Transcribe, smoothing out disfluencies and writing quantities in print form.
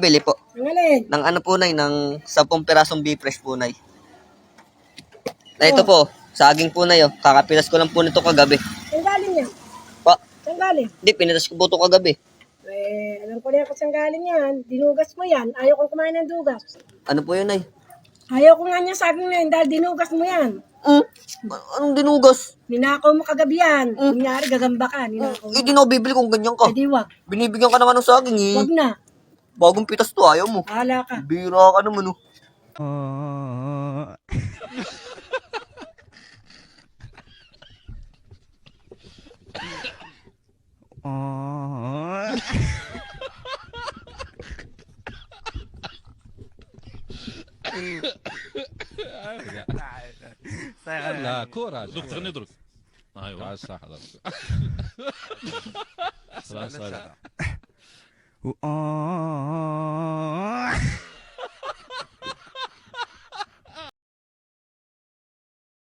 Bili po. Ang alin? Ng ano po, Nay, ng 10 pirasong beef fresh po, Nay. Na ito po, saging po, Nay, oh. Kakapinas ko lang po nito kagabi. Saan galing yan? Pa, Saan galing? hindi, pinitas ko po ito kagabi. Alam ko na kung saan galing yan. Dinugas mo yan. Ayaw kong kumain ng dugas. Ano po yun, Nay? Ayaw ko nga niya saging na yan dahil dinugas mo yan. Anong dinugas? Ninakaw mo kagabi yan. Kunyari, gagamba ka. Ninakaw mo. Di na ako bibili kung ganyan ka. Eh, di wag. Binibigyan ka naman ng saging, eh. Wag na. Bagong pitas to, ayaw mo. Hala ka. Bira ka naman, oh. لا كورة دكتور ندرك ايوه صح خلاص خلاص